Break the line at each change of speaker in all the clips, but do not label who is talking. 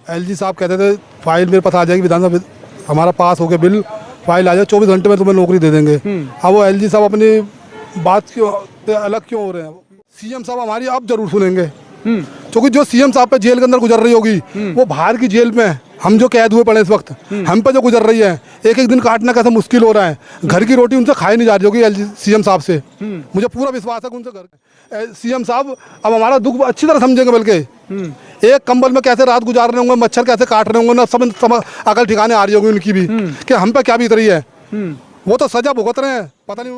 LG साहब कहते थे फाइल मेरे पास आ जाएगी, विधानसभा हमारा पास हो गया बिल, फाइल आ जाए 24 घंटे में तुम्हें नौकरी दे देंगे। अब वो एलजी साहब अपनी बात क्यों अलग क्यों हो रहे हैं? सीएम साहब हमारी अब जरूर सुनेंगे, क्योंकि जो सीएम साहब पे जेल के अंदर गुजर रही होगी वो बाहर की जेल में, हम जो कैद हुए पड़े इस वक्त, हम पे जो गुजर रही है, एक एक दिन काटना कैसे मुश्किल हो रहा है। घर की रोटी उनसे खाई नहीं जा रही होगी एलजी सीएम साहब से, मुझे पूरा विश्वास है कि उनसे घर सीएम साहब अब हमारा दुख अच्छी तरह समझेंगे। बल्कि एक कंबल में कैसे रात गुजार रहे होंगे, मच्छर कैसे काट रहे होंगे ना, सब अकल ठिकाने आ रही होगी उनकी भी कि हम पे क्या बीत रही है। वो तो सजा भुगत रहे हैं, पता नहीं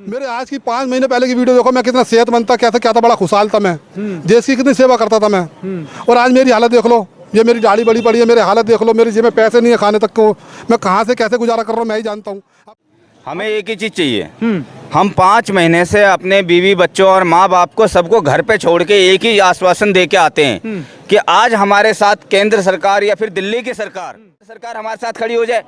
मेरे आज की 5 महीने पहले की वीडियो देखो, मैं कितना सेहतमंद था, कैसे क्या था, बड़ा खुशहाल था मैं, देश की कितनी सेवा करता था मैं। और आज मेरी हालत देख लो, ये मेरी दाढ़ी बड़ी पड़ी है, मेरी हालत देख लो, मेरी जेब में पैसे नहीं है खाने तक को, मैं कहाँ से कैसे गुजारा कर रहा हूँ मैं ही जानता हूँ।
हमें एक ही चीज़ चाहिए, हम 5 महीने से अपने बीवी बच्चों और माँ बाप को सबको घर पे छोड़ के एक ही आश्वासन दे के आते हैं कि आज हमारे साथ केंद्र सरकार या फिर दिल्ली की सरकार हमारे साथ खड़ी हो जाए।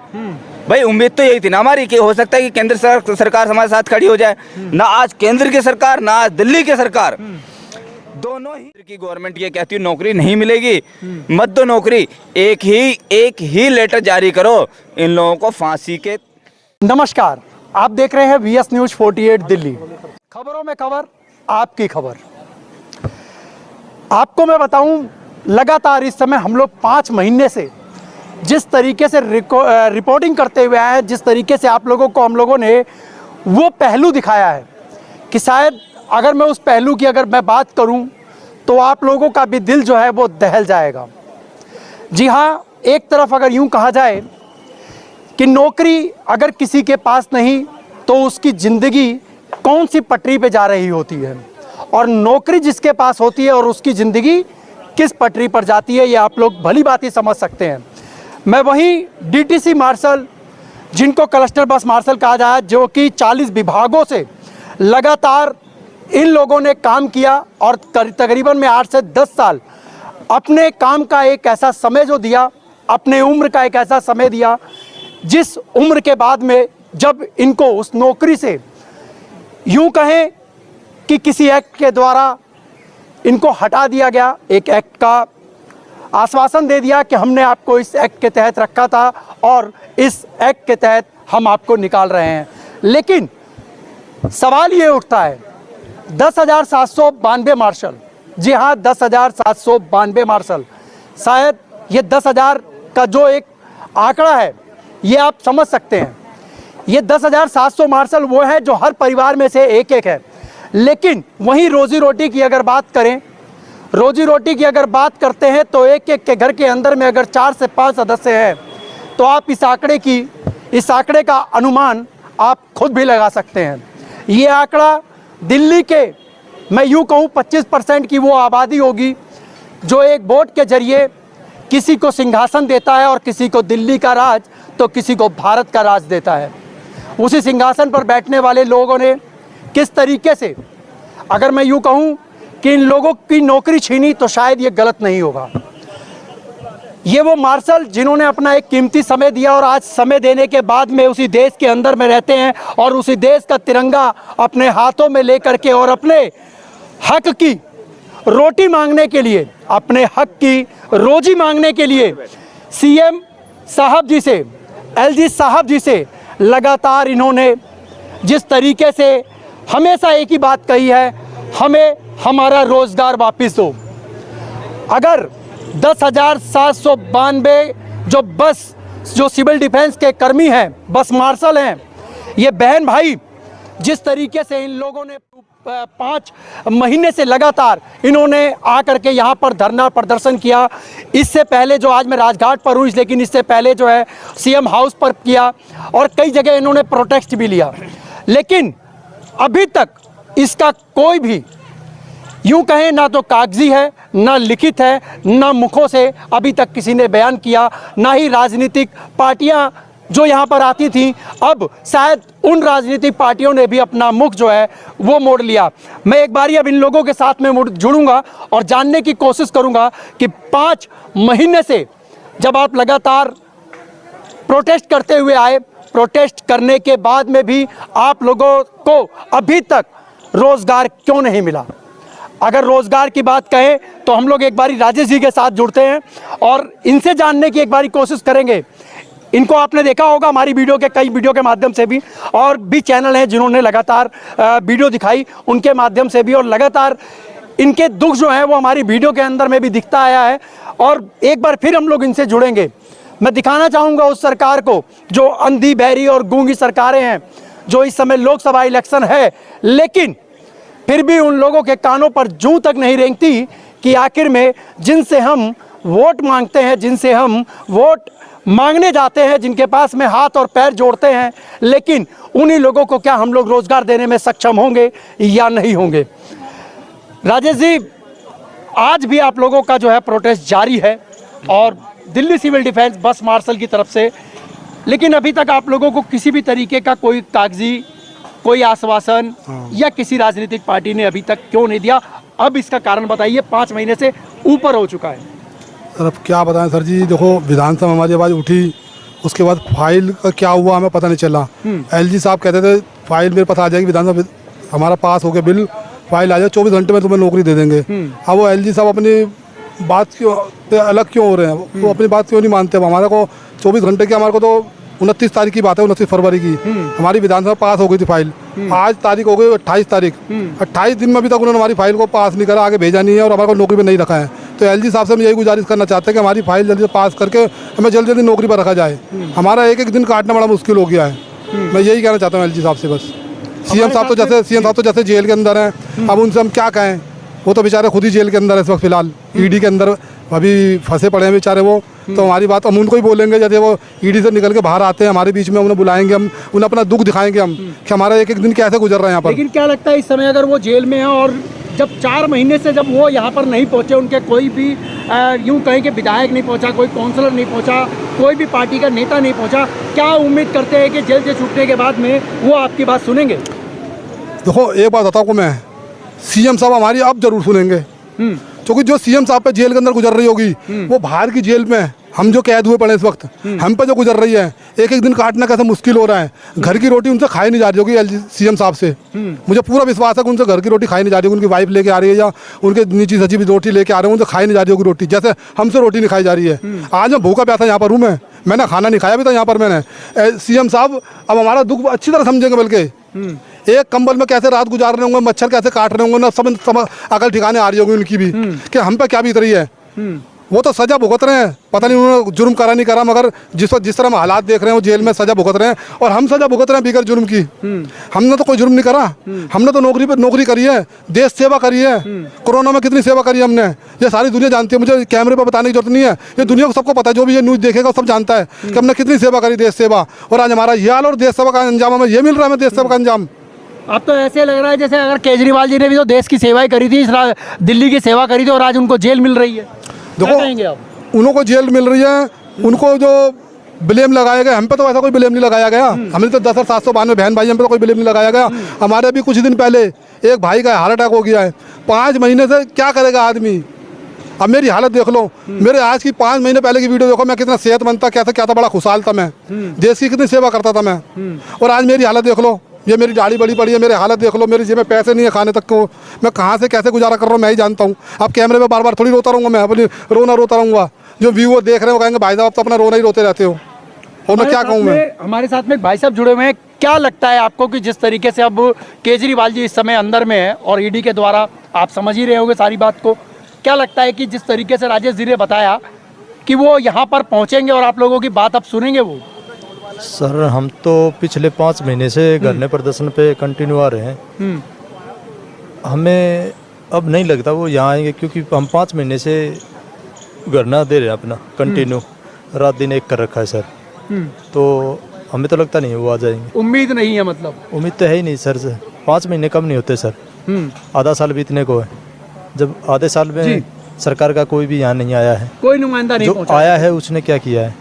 भाई उम्मीद तो यही थी ना हमारी कि हो सकता है कि केंद्र सरकार हमारे साथ खड़ी हो जाए। ना आज केंद्र की सरकार ना आज दिल्ली की सरकार, दोनों ही की गवर्नमेंट ये कहती है नौकरी नहीं मिलेगी, मत दो नौकरी, एक ही लेटर जारी करो इन लोगों को फांसी के।
नमस्कार, आप देख रहे हैं VS News 48 दिल्ली, खबरों में खबर, आपकी खबर। आपको मैं बताऊं, लगातार इस समय हम लोग 5 महीने से जिस तरीके से रिपोर्टिंग करते हुए आए हैं, जिस तरीके से आप लोगों को हम लोगों ने वो पहलू दिखाया है कि शायद अगर मैं उस पहलू की अगर मैं बात करूं तो आप लोगों का भी दिल जो है वो दहल जाएगा। जी हाँ, एक तरफ अगर यूं कहा जाए कि नौकरी अगर किसी के पास नहीं तो उसकी ज़िंदगी कौन सी पटरी पे जा रही होती है, और नौकरी जिसके पास होती है और उसकी ज़िंदगी किस पटरी पर जाती है, ये आप लोग भली बात ही समझ सकते हैं। मैं वहीं DTC मार्शल, जिनको क्लस्टर बस मार्शल कहा जाए, जो कि 40 विभागों से लगातार इन लोगों ने काम किया और तकरीबन में 8 से 10 साल अपने काम का एक ऐसा समय जो दिया, अपने उम्र का एक ऐसा समय दिया जिस उम्र के बाद में जब इनको उस नौकरी से यूं कहें कि किसी एक्ट के द्वारा इनको हटा दिया गया, एक एक्ट का आश्वासन दे दिया कि हमने आपको इस एक्ट के तहत रखा था और इस एक्ट के तहत हम आपको निकाल रहे हैं। लेकिन सवाल ये उठता है, 10,792 मार्शल, जी हाँ 10,792 मार्शल, शायद ये 10,000 का जो एक आंकड़ा है ये आप समझ सकते हैं, ये 10,700 मार्शल वो है जो हर परिवार में से एक है। लेकिन वहीं रोजी रोटी की अगर बात करें, रोजी रोटी की अगर बात करते हैं तो एक एक के घर के अंदर में अगर 4 से 5 सदस्य हैं तो आप इस आंकड़े का अनुमान आप खुद भी लगा सकते हैं। ये आंकड़ा दिल्ली के, मैं यूँ कहूँ 25% की वो आबादी होगी जो एक वोट के जरिए किसी को सिंहासन देता है और किसी को दिल्ली का राज तो किसी को भारत का राज देता है। उसी सिंहासन पर बैठने वाले लोगों ने किस तरीके से, अगर मैं यूँ कहूँ कि इन लोगों की नौकरी छीनी तो शायद ये गलत नहीं होगा। ये वो मार्शल जिन्होंने अपना एक कीमती समय दिया और आज समय देने के बाद में उसी देश के अंदर में रहते हैं और उसी देश का तिरंगा अपने हाथों में लेकर के और अपने हक की रोटी मांगने के लिए, अपने हक की रोजी मांगने के लिए CM साहब जी से, LG साहब जी से लगातार इन्होंने जिस तरीके से हमेशा एक ही बात कही है, हमें हमारा रोजगार वापस दो। अगर 10,792 जो सिविल डिफेंस के कर्मी हैं, बस मार्शल हैं, ये बहन भाई जिस तरीके से इन लोगों ने 5 महीने से लगातार इन्होंने आकर के यहाँ पर धरना प्रदर्शन किया। इससे पहले जो आज मैं राजघाट पर हूँ, लेकिन इससे पहले जो है CM हाउस पर किया और कई जगह इन्होंने प्रोटेस्ट भी लिया। लेकिन अभी तक इसका कोई भी यूं कहें ना तो कागजी है, ना लिखित है, ना मुखों से अभी तक किसी ने बयान किया, ना ही राजनीतिक पार्टियां जो यहाँ पर आती थी, अब शायद उन राजनीतिक पार्टियों ने भी अपना मुख जो है वो मोड़ लिया। मैं एक बारी अब इन लोगों के साथ में जुड़ूंगा और जानने की कोशिश करूंगा कि 5 महीने से जब आप लगातार प्रोटेस्ट करते हुए आए, प्रोटेस्ट करने के बाद में भी आप लोगों को अभी तक रोजगार क्यों नहीं मिला? अगर रोजगार की बात कहें तो हम लोग एक बारी राजेश जी के साथ जुड़ते हैं और इनसे जानने की एक बारी कोशिश करेंगे। इनको आपने देखा होगा हमारी वीडियो के कई वीडियो के माध्यम से भी, और भी चैनल हैं जिन्होंने लगातार वीडियो दिखाई उनके माध्यम से भी, और लगातार इनके दुख जो है वो हमारी वीडियो के अंदर में भी दिखता आया है। और एक बार फिर हम लोग इनसे जुड़ेंगे। मैं दिखाना चाहूँगा उस सरकार को जो अंधी बहरी और गूंगी सरकारें हैं, जो इस समय लोकसभा इलेक्शन है लेकिन फिर भी उन लोगों के कानों पर जूं तक नहीं रेंगती कि आखिर में जिनसे हम वोट मांगते हैं, जिनसे हम वोट मांगने जाते हैं, जिनके पास में हाथ और पैर जोड़ते हैं, लेकिन उन्हीं लोगों को क्या हम लोग रोजगार देने में सक्षम होंगे या नहीं होंगे। राजेश जी, आज भी आप लोगों का जो है प्रोटेस्ट जारी है और दिल्ली सिविल डिफेंस बस मार्शल की तरफ से, लेकिन अभी तक आप लोगों को किसी भी तरीके का कोई कागजी कोई आश्वासन या किसी राजनीतिक पार्टी ने अभी तक क्यों नहीं दिया? अब इसका कारण बताइए, 5 महीने से ऊपर हो चुका है।
सर अब क्या बताएं सर जी, देखो विधानसभा में हमारी आवाज़ उठी, उसके बाद फाइल का क्या हुआ हमें पता नहीं चला। एलजी साहब कहते थे फाइल मेरे पास आ जाएगी, विधानसभा हमारा पास हो गया बिल, फाइल आ जाए 24 घंटे में तुम्हें नौकरी दे देंगे। अब वो एलजी साहब अपनी बात क्यों अलग क्यों हो रहे हैं, वो अपनी बात क्यों नहीं मानते। अब हमारे को 24 घंटे की, हमारे को तो 29 तारीख की बात है, 29 फरवरी की हमारी विधानसभा पास हो गई थी फाइल। आज तारीख हो गई 28 तारीख, 28 दिन में अभी तक उन्होंने हमारी फाइल को पास नहीं करा, आगे भेजा नहीं है और हमारे को नौकरी पर नहीं रखा है। तो एलजी साहब से हम यही गुजारिश करना चाहते हैं कि हमारी फाइल जल्दी से पास करके हमें जल्दी जल्दी नौकरी पर रखा जाए। हमारा एक एक दिन काटना बड़ा मुश्किल हो गया है। मैं यही कहना चाहता हूँ एलजी साहब से बस। सीएम साहब तो जैसे जेल के अंदर हैं, अब उनसे हम क्या कहें, वो तो बेचारे खुद ही जेल के अंदर है इस वक्त फिलहाल, ईडी के अंदर अभी फंसे पड़े हैं बेचारे वो। तो हमारी बात हम उनको ही बोलेंगे, जैसे वो ईडी से निकल के बाहर आते हैं हमारे बीच में, उन्हें बुलाएंगे, हम उन्हें अपना दुख दिखाएंगे हम कि हमारा एक एक दिन कैसे गुजर रहा है यहाँ पर।
लेकिन क्या लगता है इस समय अगर वो जेल में है और जब 4 महीने से जब वो यहाँ पर नहीं पहुँचे, उनके कोई भी यूँ कहें कि विधायक नहीं पहुँचा, कोई काउंसलर नहीं पहुँचा, कोई भी पार्टी का नेता नहीं पहुँचा, क्या उम्मीद करते हैं कि जेल से छूटने के बाद में वो आपकी बात सुनेंगे?
देखो एक बात बताऊँ को मैं, सीएम साहब हमारी अब जरूर सुनेंगे, क्योंकि जो सीएम साहब पे जेल के अंदर गुजर रही होगी वो बाहर की जेल में हम जो कैद हुए पड़े इस वक्त, हम पे जो गुजर रही है, एक एक दिन काटना कैसे मुश्किल हो रहा है। घर की रोटी उनसे खाई नहीं जा रही होगी सीएम साहब से, मुझे पूरा विश्वास है कि उनसे घर की रोटी खाई नहीं जा रही होगी, उनकी वाइफ लेके आ रही है या उनके नीची सची रोटी लेके आ रहे हैं, उनसे खाई नहीं जा रही होगी रोटी, जैसे हमसे रोटी नहीं खाई जा रही है। आज मैं भूखा प्यासा यहाँ पर हूँ, मैंने खाना नहीं खाया भी था यहाँ पर मैंने। सीएम साहब अब हमारा दुख अच्छी तरह समझेंगे, बल्कि एक कंबल में कैसे रात गुजार रहे होंगे, मच्छर कैसे काट रहे होंगे ना, सब अकल ठिकाने आ रही होगी उनकी भी कि हम पे क्या बीत रही है। वो तो सजा भुगत रहे हैं, पता नहीं उन्होंने जुर्म करा नहीं करा, मगर जिस तरह हम हालात देख रहे हैं वो जेल में सजा भुगत रहे हैं और हम सजा भुगत रहे हैं बिगर जुर्म की। हमने तो कोई जुर्म नहीं करा, हमने तो नौकरी पर नौकरी करी है, देश सेवा करी है, कोरोना में कितनी सेवा करी है हमने, ये सारी दुनिया जानती है, मुझे कैमरे पर बताने की जरूरत नहीं है, ये दुनिया को सबको पता है, जो भी ये न्यूज़ देखेगा सब जानता है कि हमने कितनी सेवा करी, देश सेवा। और आज हमारा ये हाल और देश सेवा का अंजाम हमें ये मिल रहा है, हमें देश सेवा का अंजाम।
अब तो ऐसे लग रहा है जैसे अगर केजरीवाल जी ने भी तो देश की सेवा ही करी थी, दिल्ली की सेवा करी थी और आज उनको जेल मिल रही है।
देखो उनको जेल मिल रही है, उनको जो ब्लेम लगाया गया, हम पे तो ऐसा कोई ब्लेम नहीं लगाया गया, हमने तो 10,792 बहन भाई, हम पे तो कोई ब्लेम नहीं लगाया गया। हमारे अभी कुछ दिन पहले एक भाई का हार्ट अटैक हो गया है, 5 महीने से क्या करेगा आदमी। अब मेरी हालत देख लो, मेरे आज की 5 महीने पहले की वीडियो देखो, मैं कितना सेहतमंद था, कैसा क्या था, बड़ा खुशहाल था मैं, देश की कितनी सेवा करता था मैं। और आज मेरी हालत देख लो, ये मेरी दाढ़ी बड़ी पड़ी है, मेरे हालत देख लो, मेरी जेब में पैसे नहीं है खाने तक को, मैं कहाँ से कैसे गुजारा कर रहा हूँ मैं ही जानता हूँ। अब कैमरे में बार बार थोड़ी रोता रहूँगा मैं, अपनी रोता रहूँगा, जो व्यूअर देख रहे हो कहेंगे भाई साहब आप तो अपना रोना ही रोते रहते हो, और मैं क्या कहूँ। मैं
हमारे साथ में भाई साहब जुड़े हुए हैं, क्या लगता है आपको कि जिस तरीके से अब केजरीवाल जी इस समय अंदर में है और ईडी के द्वारा आप समझ ही रहे होंगे सारी बात को, क्या लगता है कि जिस तरीके से राजेश जी ने बताया कि वो यहाँ पर पहुँचेंगे और आप लोगों की बात अब सुनेंगे वो?
सर हम तो पिछले 5 महीने से धरने प्रदर्शन पे कंटिन्यू आ रहे हैं, हमें अब नहीं लगता वो यहाँ आएंगे, क्योंकि हम 5 महीने से धरना दे रहे हैं अपना कंटिन्यू, रात दिन एक कर रखा है सर। तो हमें तो लगता नहीं है वो आ जाएंगे।
उम्मीद नहीं है? मतलब
उम्मीद तो है ही नहीं सर से, 5 महीने कम नहीं होते सर, आधा साल बीतने को है, जब आधे साल में सरकार का कोई भी यहाँ नहीं आया है,
कोई नुमाइंदा नहीं
जो आया है उसने क्या किया है,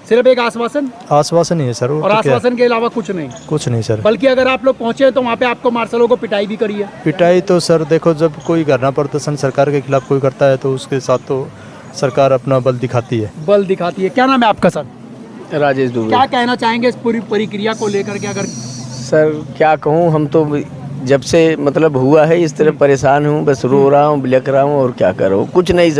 सिर्फ एक आश्वासन ही है सर,
और
आश्वासन के अलावा कुछ नहीं
सर।
बल्कि अगर आप लोग पहुंचे तो वहाँ पे आपको मार्शलों को पिटाई भी करी है।
पिटाई तो सर देखो, जब कोई धरना प्रदर्शन सरकार के खिलाफ कोई करता है तो उसके साथ तो सरकार अपना बल दिखाती है।
क्या नाम है आपका सर?
राजेश दुबे।
क्या कहना चाहेंगे इस पूरी प्रक्रिया को लेकर के? अगर
सर क्या कहूँ, हम तो जब से मतलब हुआ है इस तरह परेशान हूँ, बस रो रहा हूँ, बिलख रहा हूँ और क्या करूँ, कुछ नहीं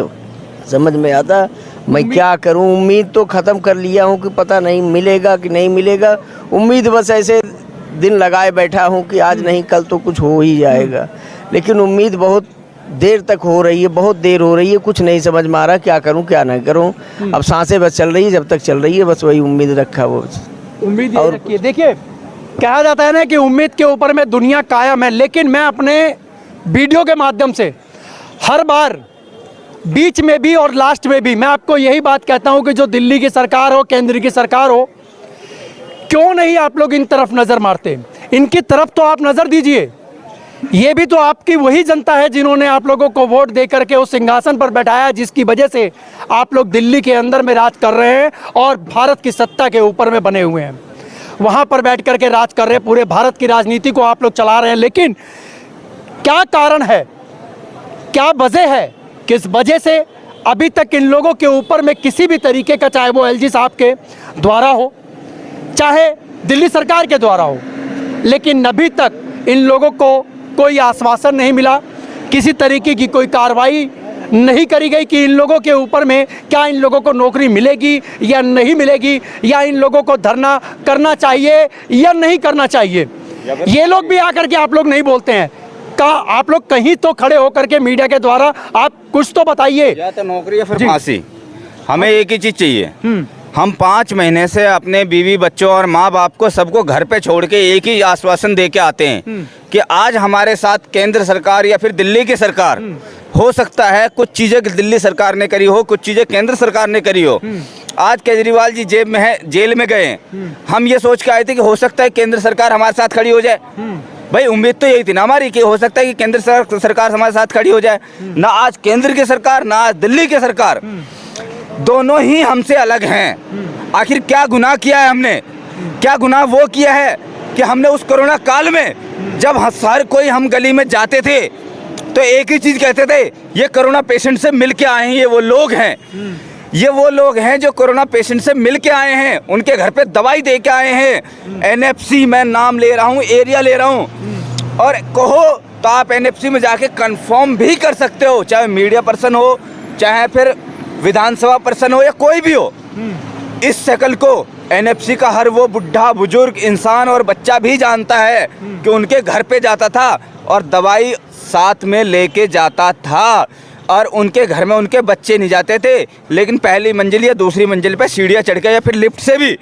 समझ में आता मैं क्या करूँ। उम्मीद तो ख़त्म कर लिया हूँ कि पता नहीं मिलेगा कि नहीं मिलेगा। उम्मीद बस ऐसे दिन लगाए बैठा हूँ कि आज नहीं कल तो कुछ हो ही जाएगा, लेकिन उम्मीद बहुत देर तक हो रही है, बहुत देर हो रही है, कुछ नहीं समझ में आ रहा क्या करूँ क्या नहीं करूँ। अब सांसें बस चल रही है, जब तक चल रही है बस वही उम्मीद रखा वो।
उम्मीद ये रखिए। देखिए कहा जाता है ना कि उम्मीद के ऊपर में दुनिया कायम है, लेकिन मैं अपने वीडियो के माध्यम से हर बार बीच में भी और लास्ट में भी मैं आपको यही बात कहता हूं कि जो दिल्ली की सरकार हो, केंद्र की सरकार हो, क्यों नहीं आप लोग इन तरफ नज़र मारते? इनकी तरफ तो आप नज़र दीजिए। ये भी तो आपकी वही जनता है जिन्होंने आप लोगों को वोट दे करके उस सिंहासन पर बैठाया, जिसकी वजह से आप लोग दिल्ली के अंदर में राज कर रहे हैं और भारत की सत्ता के ऊपर में बने हुए हैं। वहाँ पर बैठ करके राज कर रहे हैं, पूरे भारत की राजनीति को आप लोग चला रहे हैं। लेकिन क्या कारण है, क्या वजह है, किस वजह से अभी तक इन लोगों के ऊपर में किसी भी तरीके का, चाहे वो एलजी साहब के द्वारा हो, चाहे दिल्ली सरकार के द्वारा हो, लेकिन अभी तक इन लोगों को कोई आश्वासन नहीं मिला, किसी तरीके की कोई कार्रवाई नहीं करी गई कि इन लोगों के ऊपर में क्या इन लोगों को नौकरी मिलेगी या नहीं मिलेगी, या इन लोगों को धरना करना चाहिए या नहीं करना चाहिए। ये लोग भी आकर के आप लोग नहीं बोलते हैं। आप लोग कहीं तो खड़े होकर के मीडिया के द्वारा आप कुछ तो बताइए।
या तो नौकरी या फिर फांसी। हमें एक ही चीज चाहिए। हम 5 महीने से अपने बीवी बच्चों और माँ बाप को सबको घर पे छोड़ के एक ही आश्वासन दे के आते हैं कि आज हमारे साथ केंद्र सरकार या फिर दिल्ली की सरकार, हो सकता है कुछ चीज़ें दिल्ली सरकार ने करी हो, कुछ चीज़ें केंद्र सरकार ने करी हो। आज केजरीवाल जी जेब में है, जेल में गए हैं। हम ये सोच के आए थे कि हो सकता है केंद्र सरकार हमारे साथ खड़ी हो जाए। भाई उम्मीद तो यही थी ना हमारी कि हो सकता है कि केंद्र सरकार हमारे साथ खड़ी हो जाए। ना आज केंद्र की सरकार, ना आज दिल्ली की सरकार, दोनों ही हमसे अलग हैं। आखिर क्या गुनाह किया है हमने? क्या गुनाह वो किया है कि हमने उस कोरोना काल में जब हर कोई हम गली में जाते थे तो एक ही चीज़ कहते थे, ये कोरोना पेशेंट से मिल के आए हैं, ये वो लोग हैं, ये वो लोग हैं जो कोरोना पेशेंट से मिल के आए हैं, उनके घर पे दवाई दे के आए हैं। एनएफसी मैं नाम ले रहा हूँ, एरिया ले रहा हूँ, और कहो तो आप एनएफसी में जाके कंफर्म भी कर सकते हो, चाहे मीडिया पर्सन हो, चाहे फिर विधानसभा पर्सन हो या कोई भी हो। इस शक्ल को एनएफसी का हर वो बुढ़ा बुजुर्ग इंसान और बच्चा भी जानता है कि उनके घर पे जाता था और दवाई साथ में लेके जाता था, और उनके घर में उनके बच्चे नहीं जाते थे, लेकिन पहली मंजिल या दूसरी मंजिल पे सीढ़ियाँ चढ़ के या फिर लिफ्ट से भी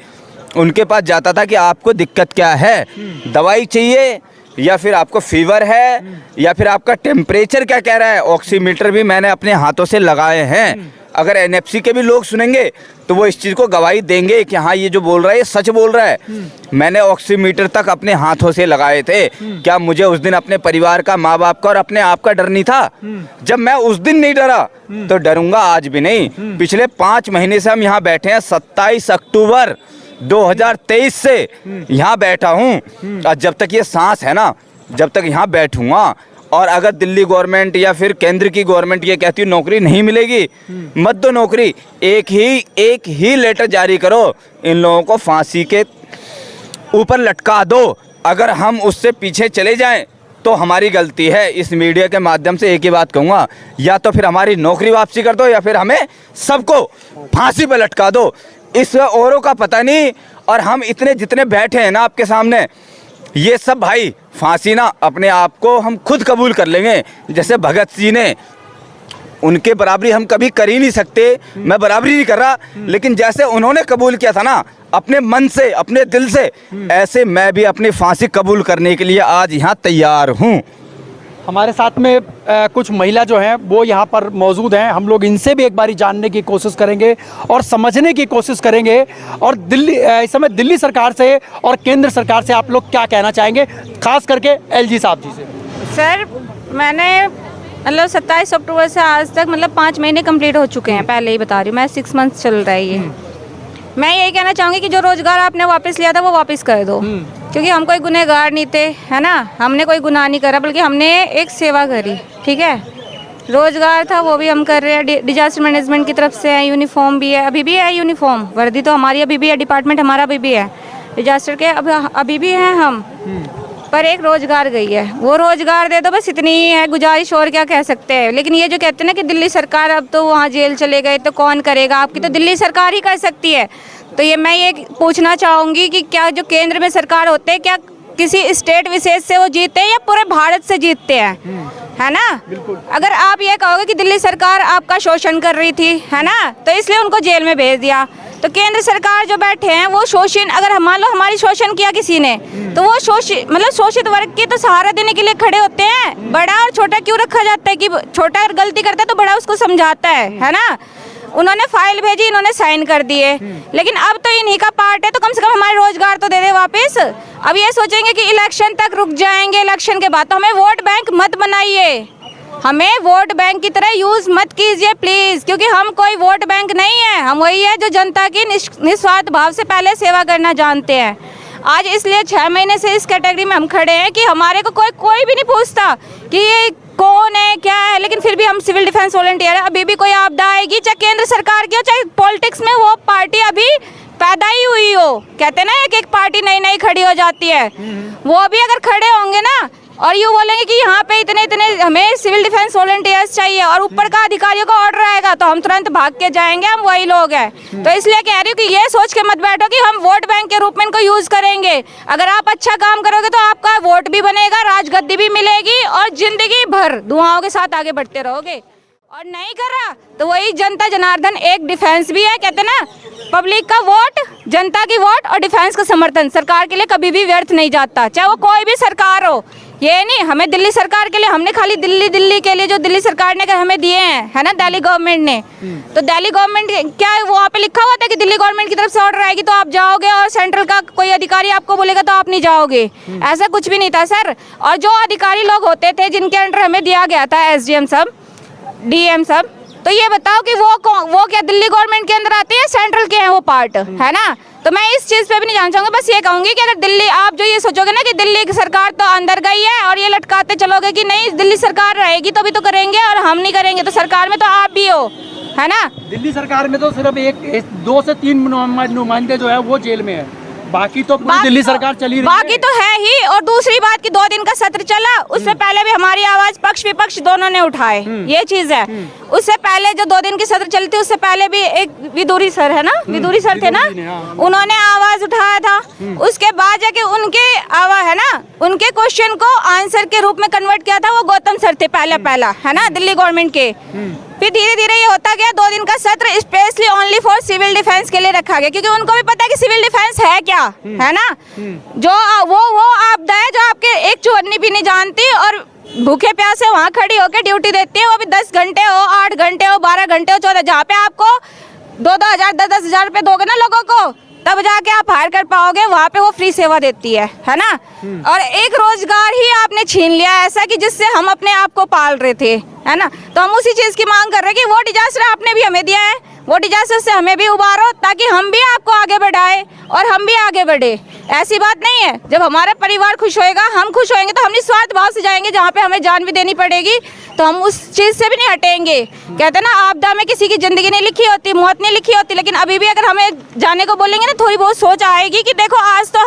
उनके पास जाता था कि आपको दिक्कत क्या है, दवाई चाहिए, या फिर आपको फीवर है, या फिर आपका टेम्परेचर क्या कह रहा है। ऑक्सीमीटर भी मैंने अपने हाथों से लगाए हैं। अगर एनएफसी के भी लोग सुनेंगे तो वो इस चीज़ को गवाही देंगे कि हाँ ये जो बोल रहा है ये सच बोल रहा है। मैंने ऑक्सीमीटर तक अपने हाथों से लगाए थे। क्या मुझे उस दिन अपने परिवार का, माँ बाप का और अपने आप का डर नहीं था? जब मैं उस दिन नहीं डरा तो डरूंगा आज भी नहीं। पिछले 5 महीने से हम यहाँ बैठे हैं, 27 अक्टूबर 2023 से यहाँ बैठा हूँ, और जब तक ये सांस है ना, जब तक यहाँ बैठूंगा, और अगर दिल्ली गवर्नमेंट या फिर केंद्र की गवर्नमेंट ये कहती है नौकरी नहीं मिलेगी, मत दो नौकरी, एक ही लेटर जारी करो, इन लोगों को फांसी के ऊपर लटका दो। अगर हम उससे पीछे चले जाएं तो हमारी गलती है। इस मीडिया के माध्यम से एक ही बात कहूँगा, या तो फिर हमारी नौकरी वापसी कर दो या फिर हमें सबको फांसी पर लटका दो। इस औरों का पता नहीं, और हम इतने जितने बैठे हैं ना आपके सामने, ये सब भाई फांसी ना अपने आप को हम खुद कबूल कर लेंगे। जैसे भगत सिंह ने, उनके बराबरी हम कभी कर ही नहीं सकते, मैं बराबरी नहीं कर रहा, लेकिन जैसे उन्होंने कबूल किया था ना अपने मन से, अपने दिल से, ऐसे मैं भी अपनी फांसी कबूल करने के लिए आज यहाँ तैयार हूँ।
हमारे साथ में कुछ महिला जो हैं वो यहाँ पर मौजूद हैं। हम लोग इनसे भी एक बारी जानने की कोशिश करेंगे और समझने की कोशिश करेंगे, और इस समय दिल्ली सरकार से और केंद्र सरकार से आप लोग क्या कहना चाहेंगे, खास करके एलजी साहब जी से।
सर मैंने मतलब 27 अक्टूबर से आज तक मतलब 5 महीने कंप्लीट हो चुके हैं, पहले ही बता रही हूँ मैं, 6 मंथ्स चल रहा है ये। मैं यही कहना चाहूँगी कि जो रोज़गार आपने वापस लिया था वो वापस कर दो, क्योंकि हम कोई गुनहगार नहीं थे, है ना, हमने कोई गुनाह नहीं करा, बल्कि हमने एक सेवा करी, ठीक है। रोज़गार था वो भी हम कर रहे हैं, डिजास्टर मैनेजमेंट की तरफ से है, यूनिफॉर्म भी है, अभी भी है यूनिफॉर्म, वर्दी तो हमारी अभी भी है, डिपार्टमेंट हमारा अभी भी है, डिजास्टर के अभी भी हैं हम। पर एक रोजगार गई है, वो रोजगार दे दो, बस इतनी ही है गुजारिश, और क्या कह सकते हैं। लेकिन ये जो कहते हैं ना कि दिल्ली सरकार अब तो वहाँ जेल चले गए तो कौन करेगा, आपकी तो दिल्ली सरकार ही कर सकती है। तो ये मैं ये पूछना चाहूँगी कि क्या जो केंद्र में सरकार होते हैं, क्या किसी स्टेट विशेष से वो जीतते हैं या पूरे भारत से जीतते हैं, है ना। अगर आप ये कहोगे कि दिल्ली सरकार आपका शोषण कर रही थी, है ना, तो इसलिए उनको जेल में भेज दिया, तो केंद्र सरकार जो बैठे हैं वो शोषण, अगर मान लो हमारी शोषण किया किसी ने, तो वो शोषित वर्ग की तो सहारा देने के लिए खड़े होते हैं। बड़ा और छोटा क्यों रखा जाता है कि छोटा अगर गलती करता है तो बड़ा उसको समझाता है ना। उन्होंने फाइल भेजी, इन्होंने साइन कर दिए, लेकिन अब तो इन्हीं का पार्ट है, तो कम से कम हमारे रोजगार तो दे दे वापस। अब ये सोचेंगे कि इलेक्शन तक रुक जाएंगे, इलेक्शन के बाद, तो हमें वोट बैंक मत बनाइए, हमें वोट बैंक की तरह यूज मत कीजिए प्लीज, क्योंकि हम कोई वोट बैंक नहीं है, हम वही है जो जनता की निस्वार्थ भाव से पहले सेवा करना जानते हैं। आज इसलिए 6 महीने से इस कैटेगरी में हम खड़े हैं कि हमारे को कोई भी नहीं पूछता कि ये कौन है क्या है, लेकिन फिर भी हम सिविल डिफेंस वॉलंटियर है। अभी भी कोई आपदा आएगी, चाहे केंद्र सरकार की हो, चाहे पॉलिटिक्स में वो पार्टी अभी पैदा ही हुई हो, कहते हैं ना एक पार्टी नई नई खड़ी हो जाती है, वो भी अगर खड़े होंगे ना और यूँ बोलेंगे कि यहाँ पे इतने इतने हमें सिविल डिफेंस वॉलंटियर्स चाहिए और ऊपर का अधिकारियों का ऑर्डर आएगा तो हम तुरंत भाग के जाएंगे, हम वही लोग हैं। तो इसलिए कह रही हूँ कि ये सोच के मत बैठो कि हम वोट बैंक के रूप में इनको यूज करेंगे। अगर आप अच्छा काम करोगे तो आपका वोट भी बनेगा, राजगद्दी भी मिलेगी और जिंदगी भर दुआओं के साथ आगे बढ़ते रहोगे। और नहीं कर रहा तो वही जनता जनार्दन एक डिफेंस भी है, कहते ना पब्लिक का वोट, जनता की वोट और डिफेंस का समर्थन सरकार के लिए कभी भी व्यर्थ नहीं जाता, चाहे वो कोई भी सरकार हो। ये नहीं हमें दिल्ली सरकार के लिए, हमने खाली दिल्ली के लिए जो दिल्ली सरकार ने हमें दिए हैं, है ना, दिल्ली गवर्नमेंट ने, तो दिल्ली गवर्नमेंट क्या है, वहाँ पे लिखा हुआ था कि दिल्ली गवर्नमेंट की तरफ से ऑर्डर आएगी तो आप जाओगे और सेंट्रल का कोई अधिकारी आपको बोलेगा तो आप नहीं जाओगे, ऐसा कुछ भी नहीं था सर। और जो अधिकारी लोग होते थे जिनके अंडर हमें दिया गया था, SDM सब, DM सब, तो ये बताओ कि वो क्या दिल्ली गवर्नमेंट के अंदर आते हैं, सेंट्रल के हैं वो पार्ट, है ना। तो मैं इस चीज़ पे भी नहीं जानना चाहूँगी, बस ये कहूँगी कि अगर दिल्ली, आप जो ये सोचोगे ना कि दिल्ली की सरकार तो अंदर गई है और ये लटकाते चलोगे कि नहीं दिल्ली सरकार रहेगी तो भी तो करेंगे और हम नहीं करेंगे, तो सरकार में तो आप भी हो, है ना।
दिल्ली सरकार में तो सिर्फ 2 से 3 नुमाइंदे जो है वो जेल में है, बाकी तो पूरी दिल्ली सरकार चली रही है।
बाकी तो है ही। और दूसरी बात कि 2 दिन का सत्र चला, उससे पहले भी हमारी आवाज पक्ष विपक्ष दोनों ने उठाए, ये चीज है। उससे पहले जो 2 दिन की सत्र चली थी उससे पहले भी एक विदुरी सर है ना, विदुरी सर थे ना, उन्होंने आवाज उठाया था। उसके बाद जाके उनके आवाज है ना, उनके क्वेश्चन को आंसर के रूप में कन्वर्ट किया था वो गौतम सर थे पहला है ना, दिल्ली गवर्नमेंट के। फिर धीरे धीरे ये होता गया, 2 दिन का सत्र specially only for civil defence के लिए रखा गया, क्योंकि उनको भी पता है कि सिविल डिफेंस है क्या, है ना, जो वो आपदा है जो आपके एक चुहन्नी भी नहीं जानती और भूखे प्यासे वहाँ खड़ी होकर ड्यूटी देती है, वो भी 10 घंटे हो, 8 घंटे हो, 12 घंटे हो, 14, जहाँ पे आपको 2-2 हज़ार 10-10 हज़ार रुपये दोगे ना लोगों को तब जाके आप हायर कर पाओगे, वहाँ पे वो फ्री सेवा देती है ना। और एक रोजगार ही आपने छीन लिया ऐसा कि जिससे हम अपने आप को पाल रहे थे, है ना। तो हम उसी चीज़ की मांग कर रहे हैं कि वो डिजास्टर आपने भी हमें दिया है, वो डिजास्टर से हमें भी उबारो ताकि हम भी आपको आगे बढ़ाए और हम भी आगे बढ़े। ऐसी बात नहीं है, जब हमारा परिवार खुश होएगा, हम खुश होएंगे तो हम निस्वार्थ भाव से जाएंगे, जहाँ पे हमें जान भी देनी पड़ेगी तो हम उस चीज़ से भी नहीं हटेंगे। कहते हैं ना आपदा में किसी की ज़िंदगी नहीं लिखी होती, मौत नहीं लिखी होती, लेकिन अभी भी अगर हमें जाने को बोलेंगे ना थोड़ी बहुत सोच आएगी कि देखो आज तो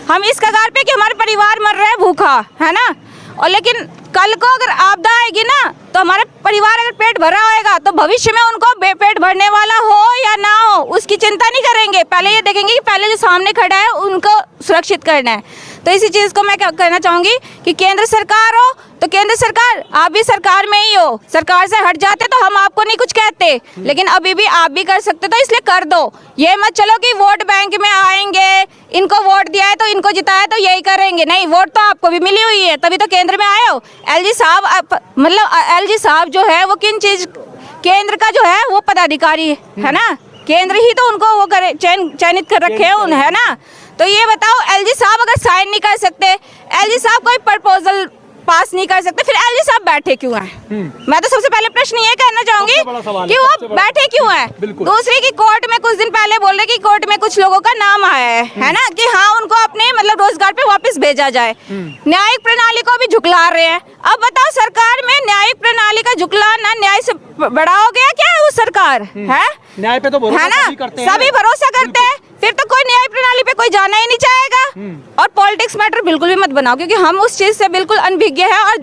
हम इस कगार पे कि हमारा परिवार मर रहा है भूखा, है ना। और लेकिन कल को अगर आपदा आएगी ना तो हमारे परिवार अगर पेट भरा होएगा तो भविष्य में उनको पेट भरने वाला हो या ना हो उसकी चिंता नहीं करेंगे, पहले ये देखेंगे कि पहले जो सामने खड़ा है उनको सुरक्षित करना है। तो इसी चीज़ को मैं कहना चाहूँगी कि केंद्र सरकार हो तो केंद्र सरकार, आप भी सरकार में ही हो, सरकार से हट जाते तो हम आपको नहीं कुछ कहते, लेकिन अभी भी आप भी कर सकते तो इसलिए कर दो। ये मत चलो कि वोट बैंक में आएंगे, इनको वोट दिया है तो इनको जिताया तो यही करेंगे, नहीं, वोट तो आपको भी मिली हुई है तभी तो केंद्र में आए हो। LG साहब, मतलब LG साहब जो है वो किन चीज, केंद्र का जो है वो पदाधिकारी है ना, केंद्र ही तो उनको वो करे चयनित कर रखे हैं, है ना। तो ये बताओ LG साहब अगर साइन नहीं कर सकते, LG साहब कोई प्रपोजल पास नहीं कर सकते, फिर LG साहब बैठे क्यों हैं? मैं तो सबसे पहले प्रश्न ये कहना चाहूंगी कि वो बैठे क्यों हैं। दूसरी की कोर्ट में कुछ दिन पहले बोल रहे कि कोर्ट में कुछ लोगों का नाम आया है ना, कि हाँ उनको अपने मतलब रोजगार पे वापस भेजा जाए। न्यायिक प्रणाली को भी झुकला रहे हैं। अब बताओ सरकार में न्यायिक प्रणाली का झुकलाना न्याय से बड़ा हो गया क्या है? वो सरकार है,
न्याय पे तो
है ना, सभी भरोसा करते हैं, फिर तो कोई न्याय न्याय प्रणाली पे कोई जाना ही नहीं चाहेगा। और पॉलिटिक्स मैटर बिल्कुल भी मत बनाओ, क्योंकि हम उस चीज से बिल्कुल अनभिज्ञ है और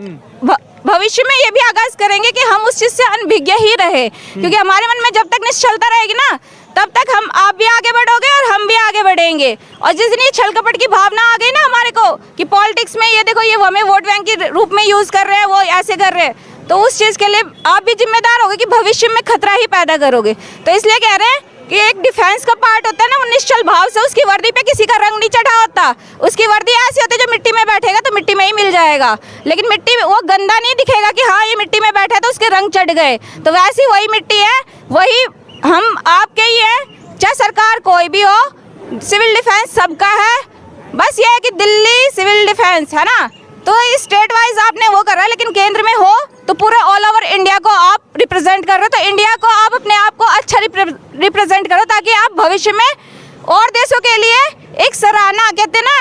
भविष्य में ये भी आगाज करेंगे कि हम उस चीज से अनभिज्ञ ही रहे, क्योंकि हमारे मन में जब तक निश्चलता रहेगी ना, तब तक हम आप भी आगे बढ़ोगे और हम भी आगे बढ़ेंगे। और जिस दिन ये छल कपट की भावना आ गई ना हमारे को कि पॉलिटिक्स में ये देखो ये हमें वोट बैंक के रूप में यूज कर रहे हैं, वो ऐसे कर रहे हैं, तो उस चीज के लिए आप भी जिम्मेदार होगे कि भविष्य में खतरा ही पैदा करोगे। तो इसलिए कह रहे हैं कि एक डिफेंस का पार्ट होता है ना, वो निश्चल भाव से उसकी वर्दी पे किसी का रंग नहीं चढ़ा होता, उसकी वर्दी ऐसी होती है जो मिट्टी में बैठेगा तो मिट्टी में ही मिल जाएगा, लेकिन मिट्टी में वो गंदा नहीं दिखेगा कि हाँ ये मिट्टी में बैठा है तो उसके रंग चढ़ गए। तो वैसी वही मिट्टी है, वही हम आपके ही है, चाहे सरकार कोई भी हो, सिविल डिफेंस सबका है। बस ये है कि दिल्ली सिविल डिफेंस है ना, तो स्टेट वाइज आपने वो कर रहा है, लेकिन केंद्र में हो तो पूरे ऑल ओवर इंडिया को आप रिप्रेजेंट कर रहे हो, तो इंडिया को आप अपने आप को अच्छा रिप्रेजेंट करो, ताकि आप भविष्य में और देशों के लिए एक सराहना, कहते हैं ना,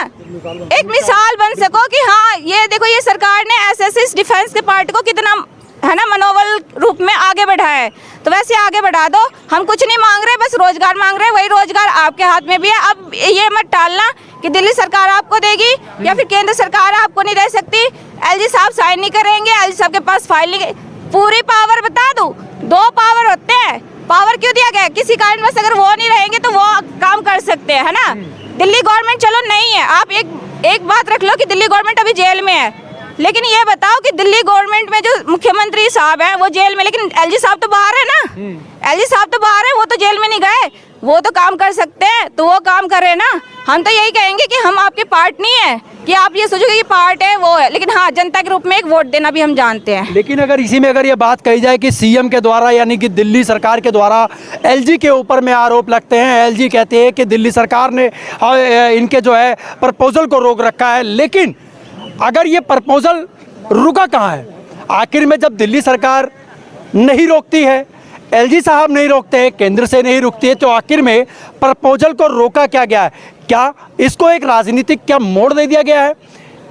एक मिसाल बन सको कि हाँ ये देखो ये सरकार ने ऐसे डिफेंस के पार्ट को कितना है ना मनोबल रूप में आगे बढ़ाया है। तो वैसे आगे बढ़ा दो, हम कुछ नहीं मांग रहे, बस रोजगार मांग रहे हैं, वही रोजगार आपके हाथ में भी है। अब ये मत टालना कि दिल्ली सरकार आपको देगी या फिर केंद्र सरकार आपको नहीं दे सकती। एलजी साहब साइन नहीं करेंगे, एलजी साहब के पास फाइल नहीं, पूरी पावर बता दूं, 2 पावर होते हैं। पावर क्यों दिया गया? किसी कारणवश अगर वो नहीं रहेंगे तो वो काम कर सकते हैं, है ना। दिल्ली गवर्नमेंट चलो नहीं है, आप एक बात रख लो कि दिल्ली गवर्नमेंट अभी जेल में है, लेकिन ये बताओ कि दिल्ली गवर्नमेंट में जो मुख्यमंत्री साहब हैं वो जेल में, लेकिन एलजी साहब तो बाहर है ना, एलजी साहब तो बाहर है, वो तो जेल में नहीं गए, वो तो काम कर सकते हैं, तो वो काम कर रहे हैं ना। हम तो यही कहेंगे कि हम आपके पार्ट नहीं है कि आप ये सोचोगे कि पार्ट है वो है, लेकिन हाँ जनता के रूप में एक वोट देना भी हम जानते हैं।
लेकिन अगर इसी में अगर ये बात कही जाए कि सीएम के द्वारा यानी कि दिल्ली सरकार के द्वारा एलजी के ऊपर में आरोप लगते हैं, एलजी कहते हैं कि दिल्ली सरकार ने इनके जो है प्रपोजल को रोक रखा है, लेकिन अगर ये प्रपोजल रुका कहाँ है? आखिर में जब दिल्ली सरकार नहीं रोकती है, एलजी साहब नहीं रोकते हैं, केंद्र से नहीं रुकती है, तो आखिर में प्रपोजल को रोका क्या गया है? क्या इसको एक राजनीतिक क्या मोड़ दे दिया गया है?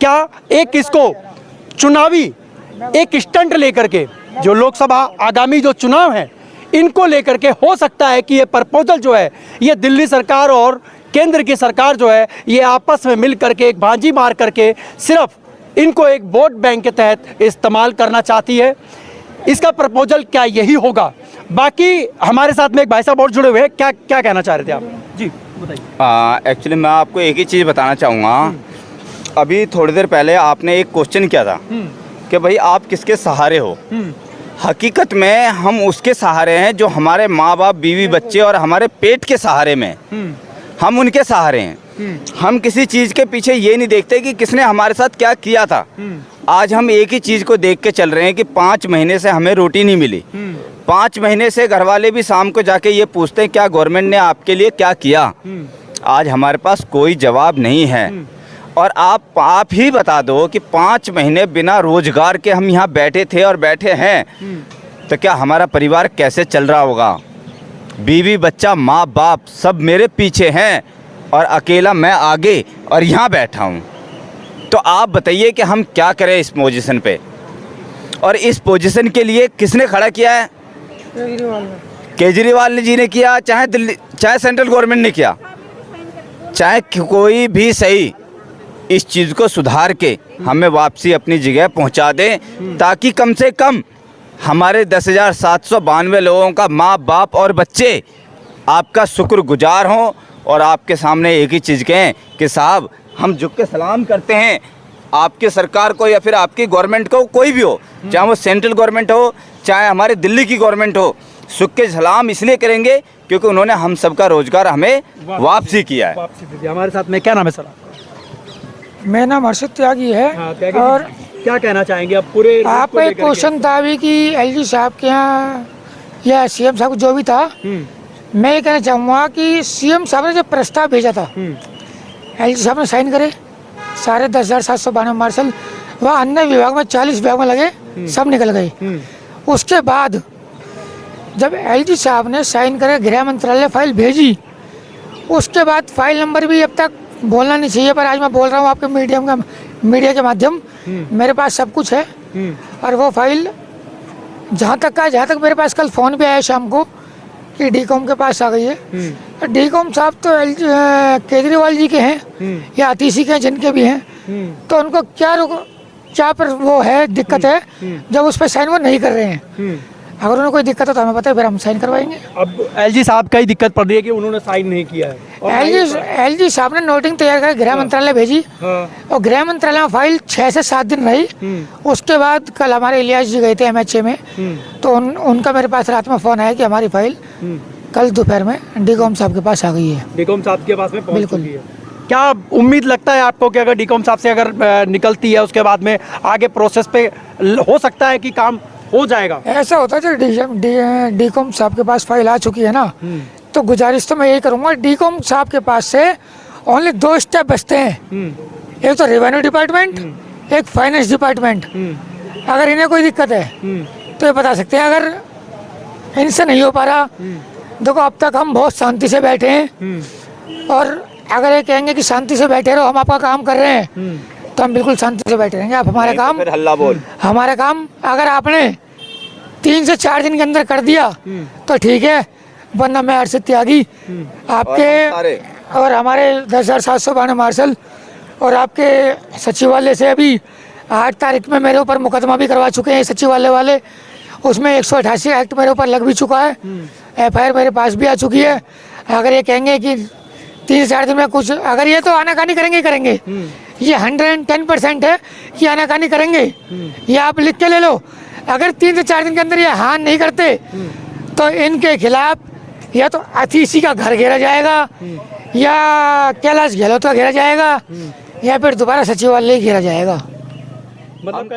क्या एक इसको चुनावी एक स्टंट लेकर के जो लोकसभा आगामी जो चुनाव हैं इनको लेकर के हो सकता है कि ये प्रपोजल जो है ये दिल्ली सरकार और केंद्र की सरकार जो है ये आपस में मिल करके एक बाजी मार करके सिर्फ इनको एक वोट बैंक के तहत इस्तेमाल करना चाहती है? इसका प्रपोजल क्या यही होगा? बाकी हमारे साथ में एक भाई साहब और जुड़े हुए हैं, क्या क्या कहना चाह रहे थे आप? जी बताइए।
एक्चुअली मैं आपको एक ही चीज़ बताना चाहूँगा। अभी थोड़ी देर पहले आपने एक क्वेश्चन किया था कि भाई आप किसके सहारे हो। हकीकत में हम उसके सहारे हैं जो हमारे माँ बाप, बीवी, बच्चे और हमारे पेट के सहारे में, हम उनके सहारे हैं। हम किसी चीज़ के पीछे ये नहीं देखते कि किसने हमारे साथ क्या किया था। आज हम एक ही चीज़ को देख के चल रहे हैं कि 5 महीने से हमें रोटी नहीं मिली। 5 महीने से घर वाले भी शाम को जाके ये पूछते हैं क्या गवर्नमेंट ने आपके लिए क्या किया। आज हमारे पास कोई जवाब नहीं है। और आप ही बता दो कि 5 महीने बिना रोजगार के हम यहाँ बैठे थे और बैठे हैं, तो क्या हमारा परिवार कैसे चल रहा होगा? बीवी, बच्चा, माँ बाप सब मेरे पीछे हैं और अकेला मैं आगे और यहाँ बैठा हूँ। तो आप बताइए कि हम क्या करें इस पोजीशन पे? और इस पोजीशन के लिए किसने खड़ा किया है? केजरीवाल जी ने किया, चाहे दिल्ली, चाहे सेंट्रल गवर्नमेंट ने किया, चाहे कोई भी सही, इस चीज़ को सुधार के हमें वापसी अपनी जगह पहुंचा दें, ताकि कम से कम हमारे 10,792 लोगों का माँ बाप और बच्चे आपका शुक्रगुजार हों और आपके सामने एक ही चीज़ कहें कि साहब हम झुक के सलाम करते हैं आपके सरकार को या फिर आपकी गवर्नमेंट को, कोई भी हो, चाहे वो सेंट्रल गवर्नमेंट हो चाहे हमारे दिल्ली की गवर्नमेंट हो, झुक के सलाम इसलिए करेंगे क्योंकि उन्होंने हम सबका रोजगार हमें वापसी किया है।
हमारे साथ में क्या नाम है सर?
मेरा नाम हर्षित त्यागी है। और
क्या कहना चाहेंगे आप पूरे?
आपका एक क्वेश्चन था अभी कि एलजी साहब के यहाँ या सीएम साहब जो भी था, मैं ये कहना चाहूँगा कि सीएम साहब ने जब प्रस्ताव भेजा था, एलजी साहब ने साइन करे, सारे 10,792 मार्शल वह अन्य विभाग में 40 विभाग में लगे, सब निकल गए। उसके बाद जब एलजी साहब ने साइन करे, गृह मंत्रालय फाइल भेजी, उसके बाद फाइल नंबर भी अब तक बोलना नहीं चाहिए पर आज मैं बोल रहा हूँ आपके मीडिया के माध्यम, मेरे पास सब कुछ है। और वो फाइल जहाँ तक मेरे पास कल फ़ोन पे आया शाम को कि डीकॉम के पास आ गई है। डीकॉम साहब तो केजरीवाल जी के हैं या आतिशी के हैं, जिनके भी हैं, तो उनको क्या पर वो है दिक्कत है जब उस पर साइन वो नहीं कर रहे हैं। अगर उन्हें कोई दिक्कत हो तो हमें पता है, फिर हम साइन करवाएंगे।
अब एलजी साहब का ही दिक्कत पड़ रही है कि उन्होंने साइन नहीं किया है। और
एलजी साहब ने नोटिंग तैयार कर गृह मंत्रालय भेजी और गृह मंत्रालय में फाइल 6 से 7 दिन रही। उसके बाद कल हमारे इलियास जी गए थे एमएचए में, तो उनका मेरे पास रात में फोन आया कि हमारी फाइल कल दोपहर में डीकॉम साहब के पास आ गई है।
डीकॉम साहब के पास में पहुंच
बिल्कुल।
चुकी है। क्या उम्मीद लगता है आपको कि अगर डीकॉम साहब से अगर निकलती है उसके बाद में आगे प्रोसेस पे हो सकता है कि काम हो जाएगा?
ऐसा होता है जब डीकॉम साहब के पास फाइल आ चुकी है ना, तो गुजारिश तो मैं यही करूंगा, डीकॉम साहब के पास से ओनली 2 स्टेप बचते हैं। एक तो रेवेन्यू डिपार्टमेंट, एक फाइनेंस डिपार्टमेंट। अगर इन्हें कोई दिक्कत है तो ये बता सकते हैं। अगर इनसे नहीं हो पा रहा, देखो अब तक हम बहुत शांति से बैठे हैं, और अगर ये कहेंगे कि शांति से बैठे रहो, हम आपका काम कर रहे हैं, तो हम बिल्कुल शांति से बैठे रहेंगे। आप हमारा काम,
फिर हल्ला बोल।
हमारा काम अगर आपने 3 से 4 दिन के अंदर कर दिया तो ठीक है, वरना मैं हर्षित त्यागी आपके और हमारे 10,792 मार्शल और आपके सचिवालय से अभी 8 तारीख में मेरे ऊपर मुकदमा भी करवा चुके हैं सचिवालय वाले। उसमें 188 एक्ट मेरे ऊपर लग भी चुका है, एफआईआर मेरे पास भी आ चुकी है। अगर ये कहेंगे कि 3 से 4 दिन में कुछ, अगर ये तो आनाकानी करेंगे ही करेंगे, ये 110% है कि आनाकानी करेंगे। ये आप लिख के ले लो। अगर 3 से 4 दिन के अंदर ये हाँ नहीं करते तो इनके खिलाफ या तो आतिशी का घर घेरा जाएगा, या कैलाश गहलोत का घेरा जाएगा, या फिर दोबारा सचिवालय घेरा जाएगा।
मतलब